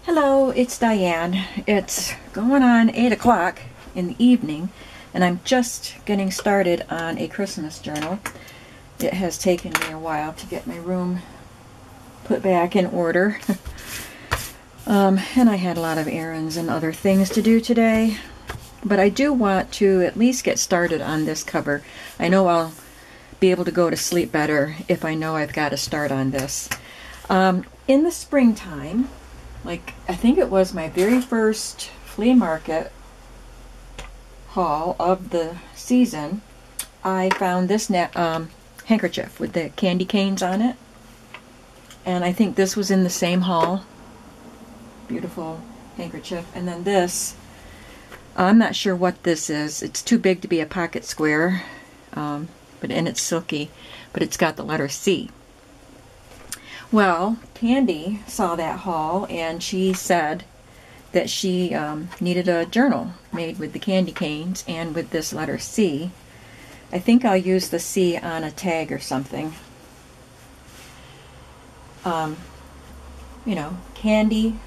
Hello, it's Diane. It's going on 8 o'clock in the evening, and I'm just getting started on a Christmas journal. It has taken me a while to get my room put back in order. And I had a lot of errands and other things to do today. But I do want to at least get started on this cover. I know I'll be able to go to sleep better if I know I've got to start on this. In the springtime, I think it was my very first flea market haul of the season, I found this handkerchief with the candy canes on it. And I think this was in the same haul. Beautiful handkerchief. And then this, I'm not sure what this is. It's too big to be a pocket square, and it's silky, but it's got the letter C. Well, Candy saw that haul and she said that she needed a journal made with the candy canes and with this letter C. I think I'll use the C on a tag or something. Candy,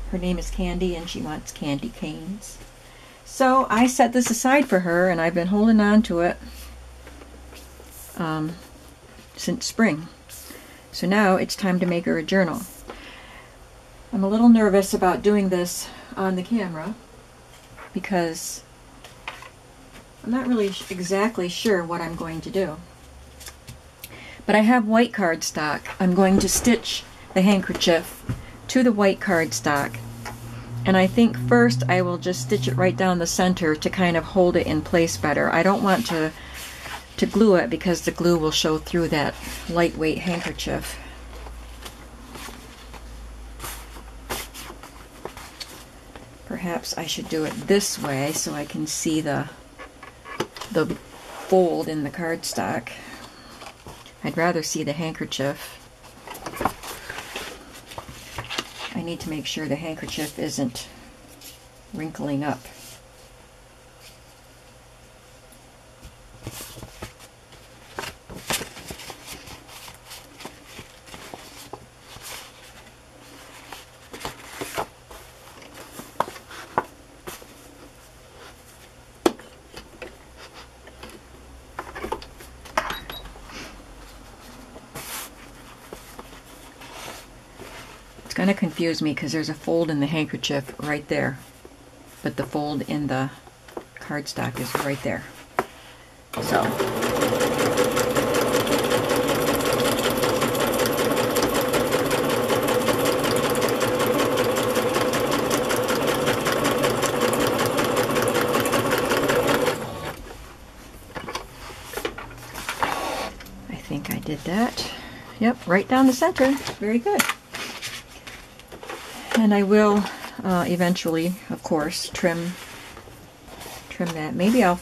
her name is Candy and she wants candy canes. So I set this aside for her and I've been holding on to it since spring. So now it's time to make her a journal. I'm a little nervous about doing this on the camera because I'm not really exactly sure what I'm going to do. But I have white cardstock. I'm going to stitch the handkerchief to the white cardstock. And I think first I will just stitch it right down the center to kind of hold it in place better. I don't want to glue it because the glue will show through that lightweight handkerchief. Perhaps I should do it this way so I can see the fold in the cardstock. I'd rather see the handkerchief. I need to make sure the handkerchief isn't wrinkling up. It's going to confuse me because there's a fold in the handkerchief right there, but the fold in the cardstock is right there. So I think I did that. Yep, right down the center. Very good. And I will eventually, of course, trim that. Maybe I'll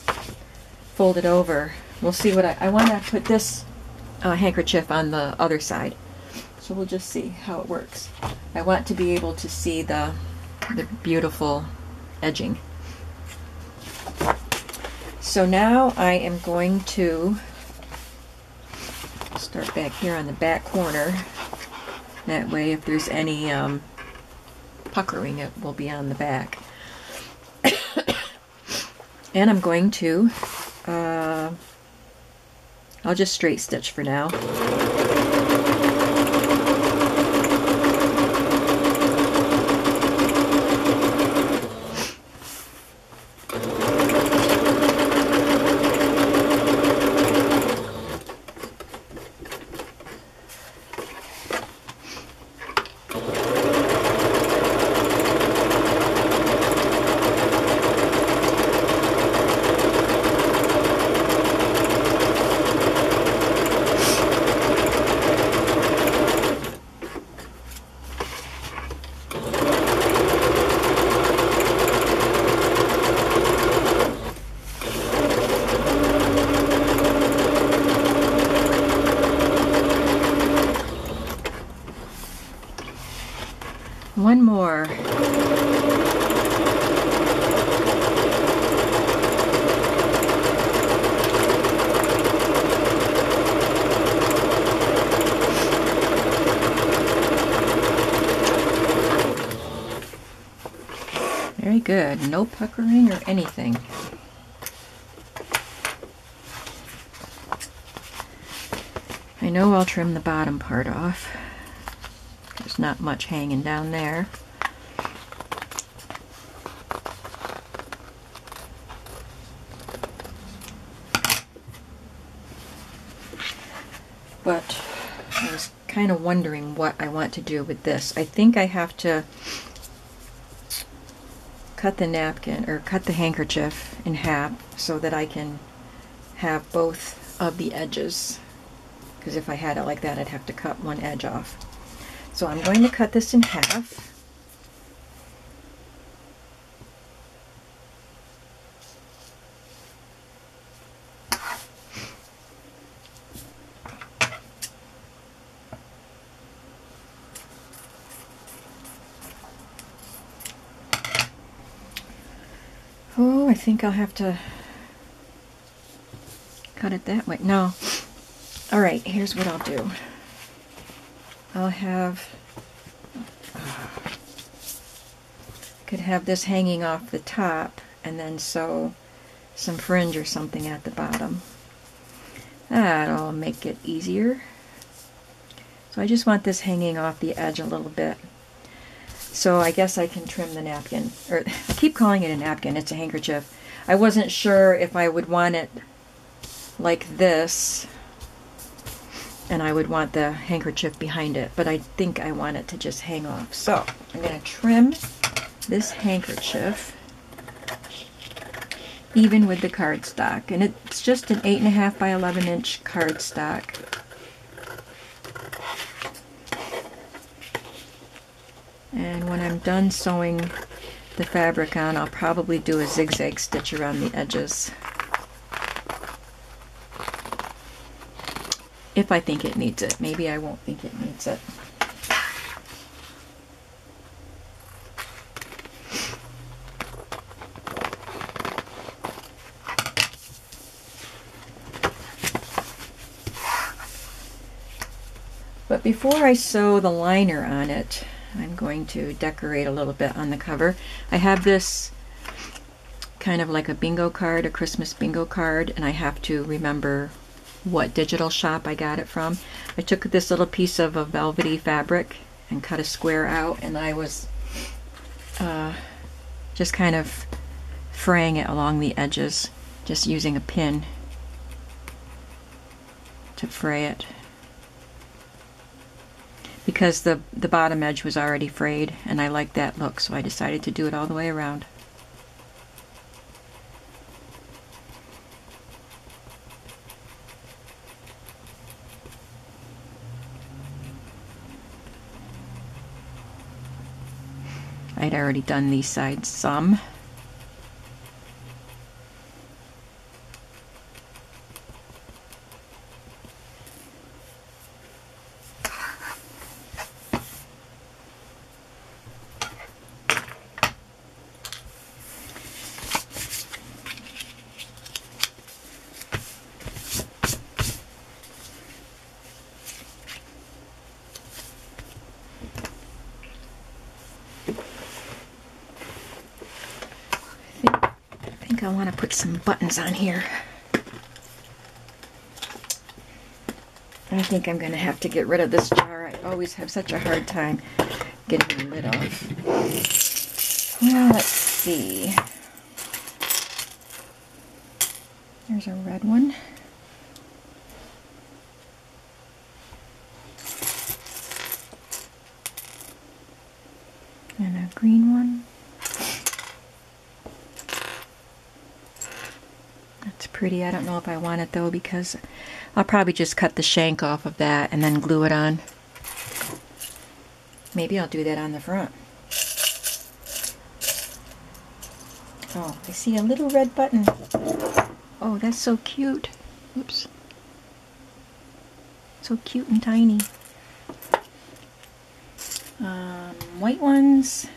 fold it over. We'll see what I want to put this handkerchief on the other side. So we'll just see how it works. I want to be able to see the beautiful edging. So now I am going to start back here on the back corner. That way if there's any puckering, it will be on the back. And I'm going to I'll just straight stitch for now. One more. Very good. No puckering or anything. I know I'll trim the bottom part off. There's not much hanging down there. But I was kind of wondering what I want to do with this. I think I have to cut the napkin or cut the handkerchief in half so that I can have both of the edges. Because if I had it like that, I'd have to cut one edge off. So I'm going to cut this in half. Oh, I think I'll have to cut it that way. No. All right, here's what I'll do. I'll have, could have this hanging off the top and then sew some fringe or something at the bottom. That'll make it easier. So I just want this hanging off the edge a little bit. So I guess I can trim the napkin, or I keep calling it a napkin, it's a handkerchief. I wasn't sure if I would want it like this, and I would want the handkerchief behind it, but I think I want it to just hang off. So I'm going to trim this handkerchief even with the cardstock, and it's just an 8.5 by 11 inch cardstock. And when I'm done sewing the fabric on, I'll probably do a zigzag stitch around the edges. If I think it needs it. Maybe I won't think it needs it. But before I sew the liner on it, I'm going to decorate a little bit on the cover. I have this kind of like a bingo card, a Christmas bingo card, and I have to remember what digital shop I got it from. I took this little piece of a velvety fabric and cut a square out, and I was just kind of fraying it along the edges, just using a pin to fray it. Because the bottom edge was already frayed and I liked that look, so I decided to do it all the way around. I'd already done these sides some. I want to put some buttons on here. I think I'm going to have to get rid of this jar. I always have such a hard time getting the lid off. Well, let's see. There's a red one. And a green one. Pretty. I don't know if I want it though, because I'll probably just cut the shank off of that and then glue it on. Maybe I'll do that on the front. Oh, I see a little red button. Oh, that's so cute. Oops. So cute and tiny. White ones.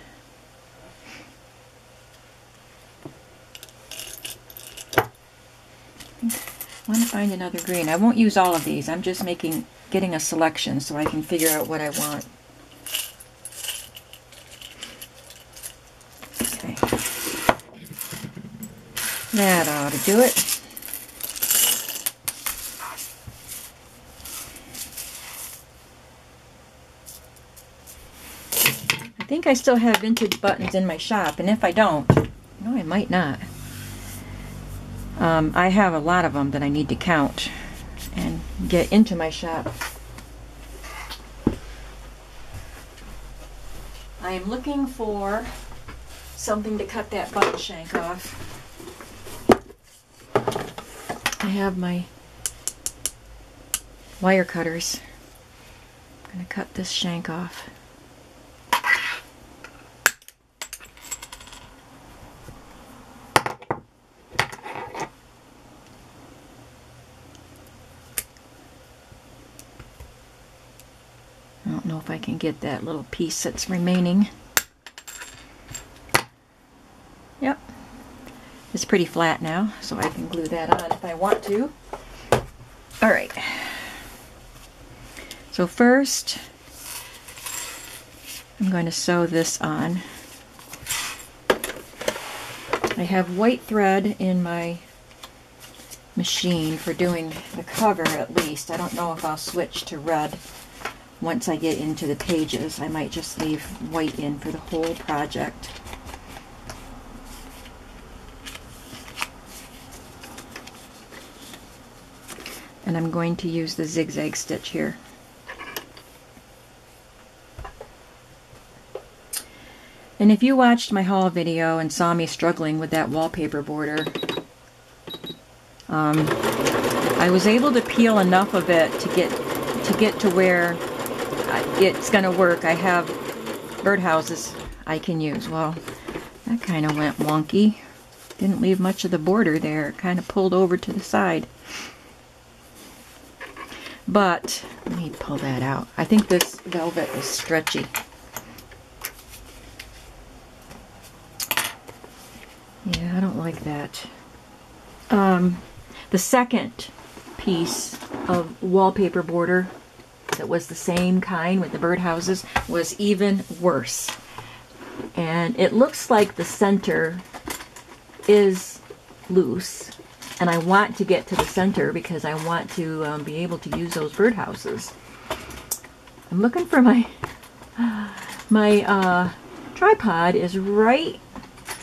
I want to find another green. I won't use all of these. I'm just getting a selection so I can figure out what I want. Okay. That ought to do it. I think I still have vintage buttons in my shop, and if I don't, no, I might not. I have a lot of them that I need to count and get into my shop. I am looking for something to cut that button shank off. I have my wire cutters. I'm going to cut this shank off. I don't know if I can get that little piece that's remaining. Yep. It's pretty flat now, so I can glue that on if I want to. Alright. So first, I'm going to sew this on. I have white thread in my machine for doing the cover at least. I don't know if I'll switch to red once I get into the pages. I might just leave white in for the whole project. And I'm going to use the zigzag stitch here. And if you watched my haul video and saw me struggling with that wallpaper border, I was able to peel enough of it to get to where it's going to work. I have birdhouses I can use. Well, that kind of went wonky. Didn't leave much of the border there. It kind of pulled over to the side. But let me pull that out. I think this velvet is stretchy. Yeah, I don't like that. The second piece of wallpaper border that was the same kind with the birdhouses was even worse. And it looks like the center is loose. And I want to get to the center because I want to be able to use those birdhouses. I'm looking for my tripod is right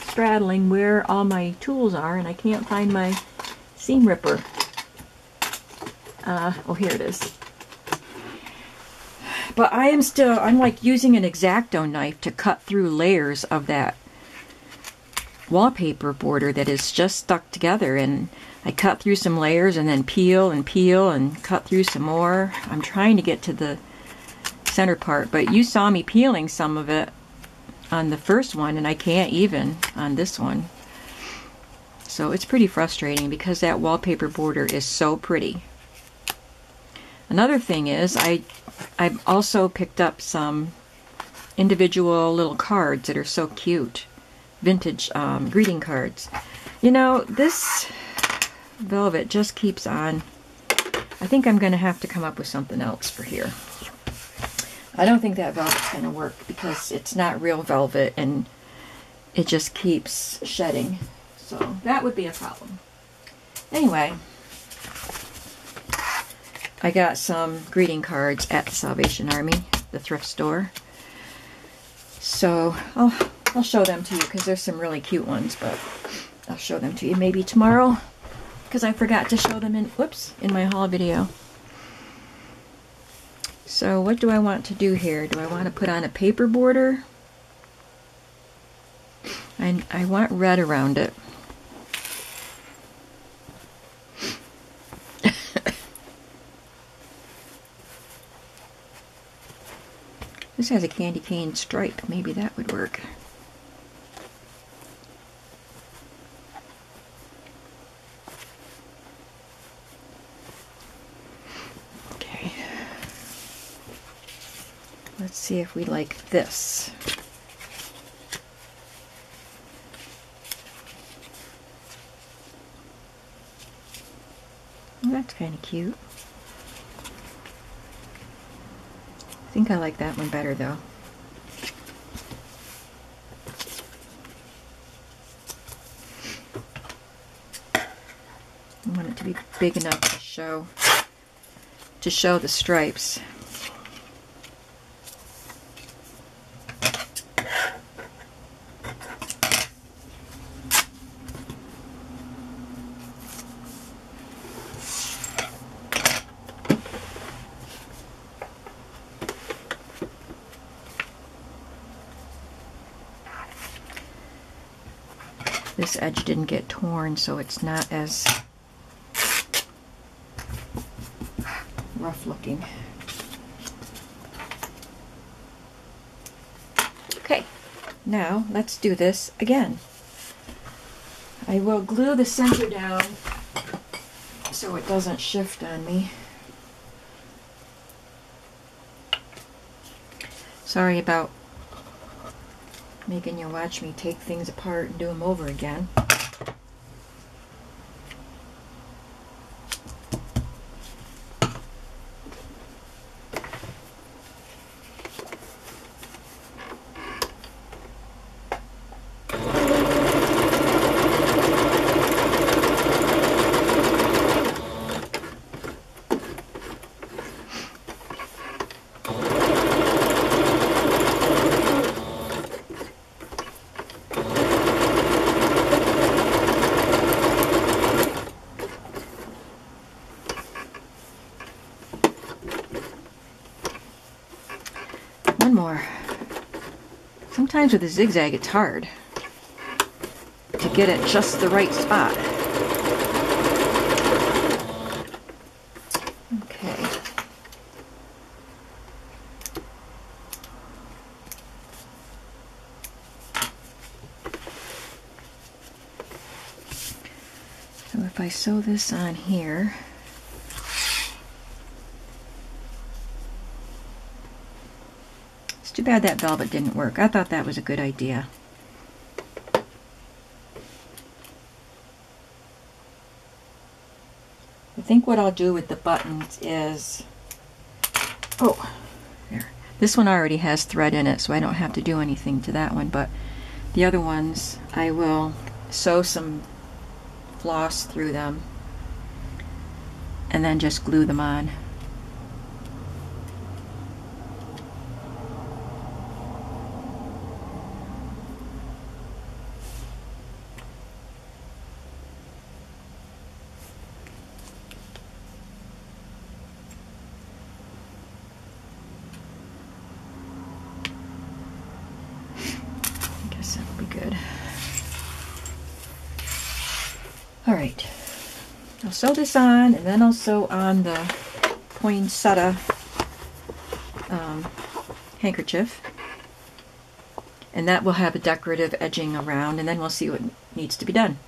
straddling where all my tools are, and I can't find my seam ripper. Oh, here it is. But I'm like using an X-Acto knife to cut through layers of that wallpaper border that is just stuck together, and I cut through some layers and then peel and cut through some more. I'm trying to get to the center part, but you saw me peeling some of it on the first one, and I can't even on this one. So it's pretty frustrating because that wallpaper border is so pretty. Another thing is I've also picked up some individual little cards that are so cute. Vintage greeting cards. You know, this velvet just keeps on. I think I'm going to have to come up with something else for here. I don't think that velvet's going to work because it's not real velvet and it just keeps shedding. So that would be a problem. Anyway, I got some greeting cards at the Salvation Army, the thrift store. So I'll show them to you because there's some really cute ones, but I'll show them to you maybe tomorrow because I forgot to show them in my haul video. So what do I want to do here? Do I want to put on a paper border? And I want red around it. This has a candy cane stripe. Maybe that would work. Okay. Let's see if we like this. Well, that's kind of cute. I think I like that one better though. it to be big enough to show the stripes. This edge didn't get torn, so it's not as rough looking. Okay, now let's do this again. I will glue the center down so it doesn't shift on me. Sorry about making you watch me take things apart and do them over again. One more. Sometimes with a zigzag it's hard to get it just the right spot. Okay. So if I sew this on here, too bad that velvet didn't work. I thought that was a good idea. I think what I'll do with the buttons is, oh, there. This one already has thread in it, so I don't have to do anything to that one, but the other ones I will sew some floss through them and then just glue them on. That'll be good. All right, I'll sew this on, and then I'll sew on the poinsettia handkerchief, and that will have a decorative edging around, and then we'll see what needs to be done.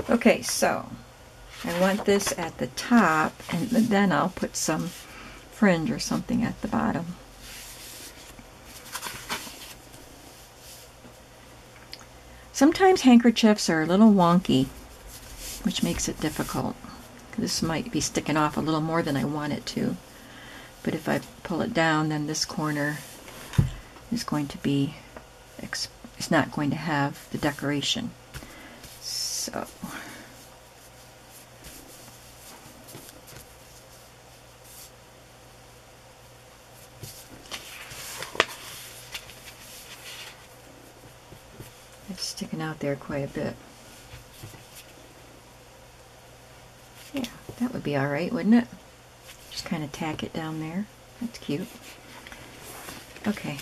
Okay, so I want this at the top, and then I'll put some fringe or something at the bottom. Sometimes handkerchiefs are a little wonky, which makes it difficult. This might be sticking off a little more than I want it to, but if I pull it down, then this corner is going to be, it's not going to have the decoration. So it's sticking out there quite a bit. Yeah, that would be all right, wouldn't it? Just kind of tack it down there. That's cute. Okay.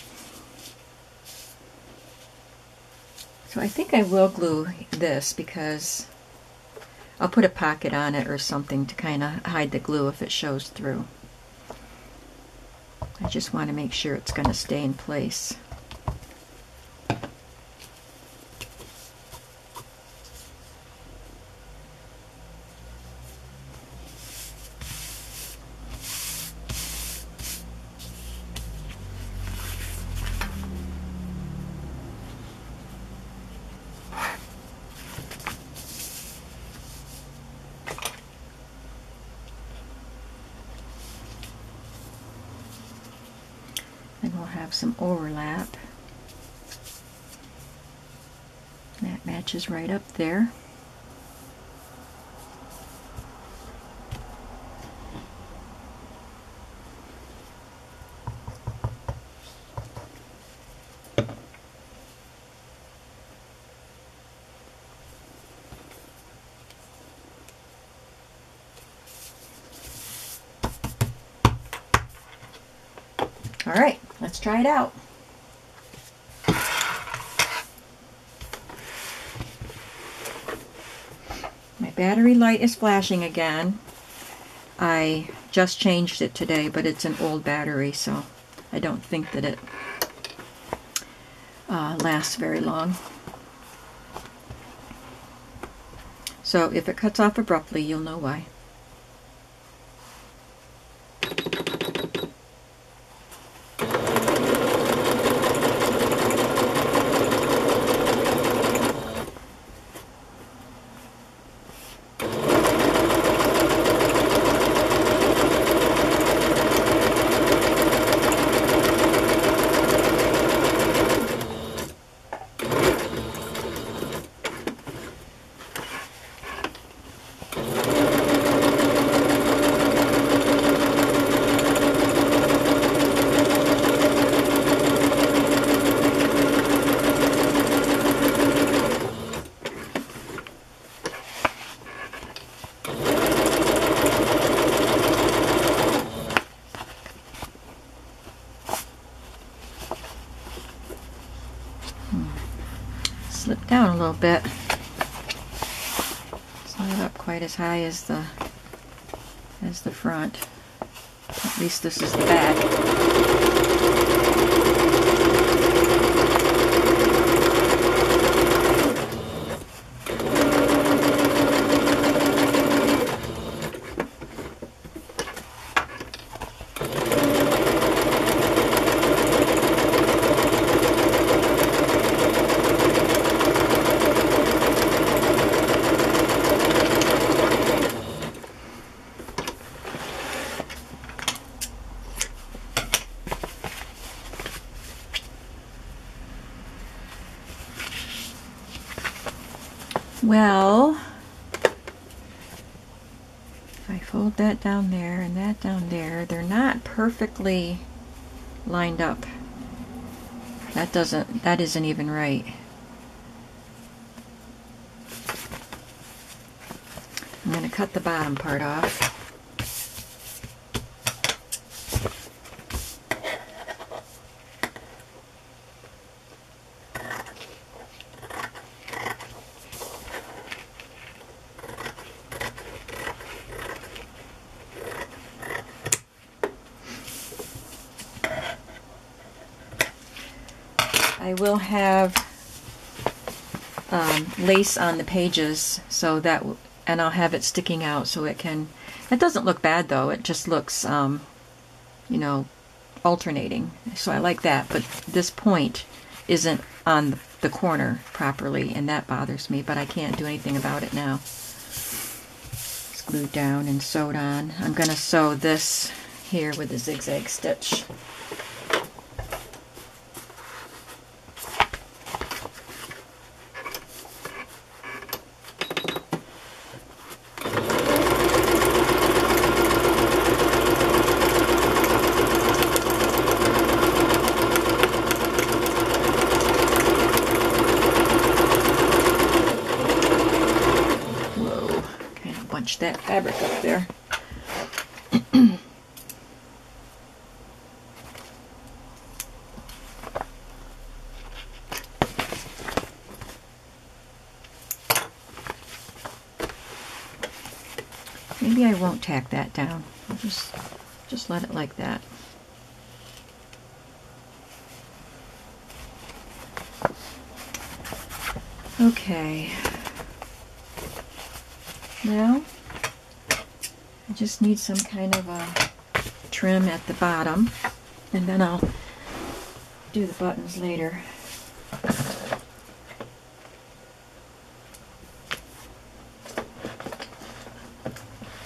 So I think I will glue this because I'll put a pocket on it or something to kind of hide the glue if it shows through. I just want to make sure it's going to stay in place. And we'll have some overlap. That matches right up there. All right, let's try it out. My battery light is flashing again. I just changed it today, but it's an old battery, so I don't think that it lasts very long. So if it cuts off abruptly, you'll know why. Slip down a little bit. It's not up quite as high as the front. At least this is the back. Well, if I fold that down there and that down there, they're not perfectly lined up. That isn't even right. I'm going to cut the bottom part off. I will have lace on the pages so that, and I'll have it sticking out so it can. It doesn't look bad though. It just looks, you know, alternating. So I like that. But this point isn't on the corner properly, and that bothers me. But I can't do anything about it now. It's glued down and sewed on. I'm going to sew this here with a zigzag stitch. That fabric up there. Maybe I won't tack that down. I'll just let it like that. Okay. Now, I just need some kind of a trim at the bottom, and then I'll do the buttons later.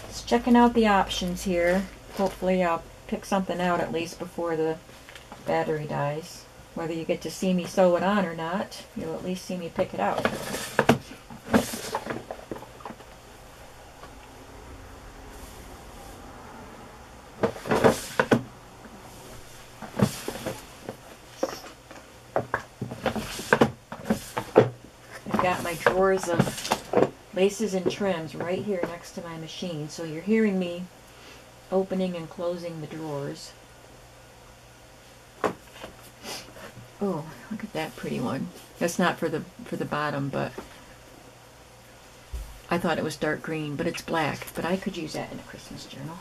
Just checking out the options here. Hopefully I'll pick something out at least before the battery dies. Whether you get to see me sew it on or not, you'll at least see me pick it out. I've got my drawers of laces and trims right here next to my machine, so you're hearing me opening and closing the drawers. Oh, look at that pretty one. That's not for the bottom, but I thought it was dark green, but it's black. But I could use that in a Christmas journal.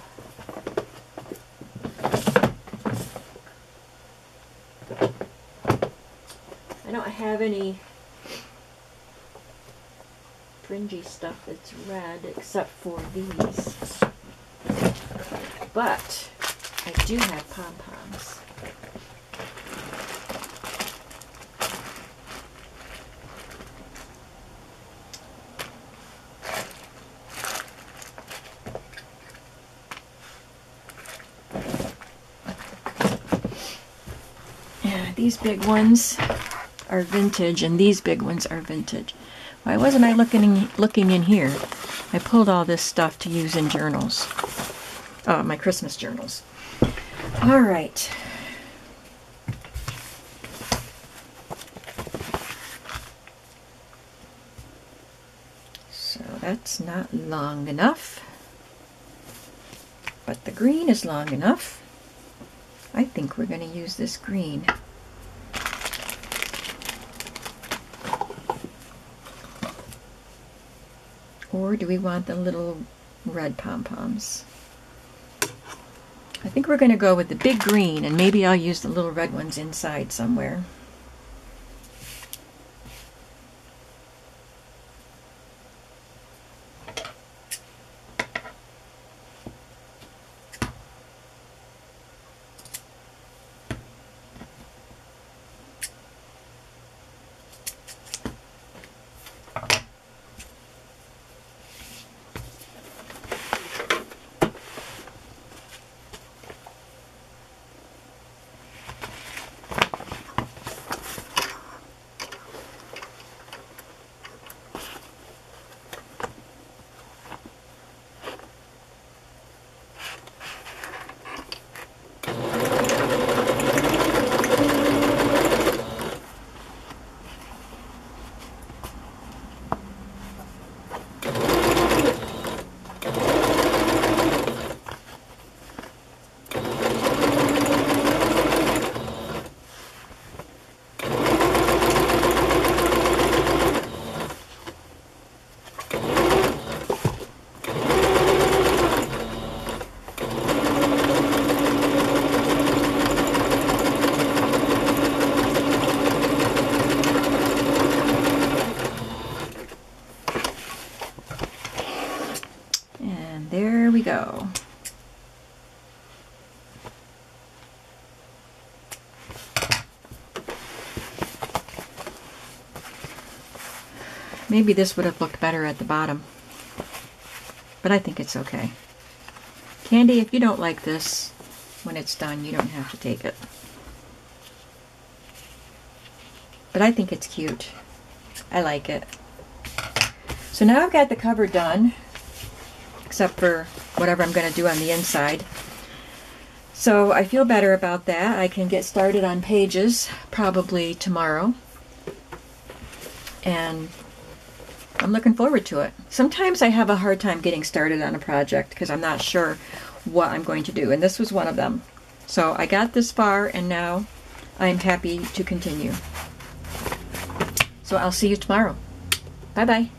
I don't have any fringy stuff that's red except for these. But I do have pom-poms. These big ones are vintage, and these big ones are vintage. Why wasn't I looking in here? I pulled all this stuff to use in journals. My Christmas journals. All right. So that's not long enough, but the green is long enough. I think we're going to use this green. Or do we want the little red pom-poms? I think we're going to go with the big green, and maybe I'll use the little red ones inside somewhere. There we go. Maybe this would have looked better at the bottom, but I think it's okay. Candy, if you don't like this, when it's done, you don't have to take it. But I think it's cute. I like it. So now I've got the cover done, except for whatever I'm going to do on the inside. So I feel better about that. I can get started on pages probably tomorrow. And I'm looking forward to it. Sometimes I have a hard time getting started on a project because I'm not sure what I'm going to do. And this was one of them. So I got this far, and now I'm happy to continue. So I'll see you tomorrow. Bye-bye.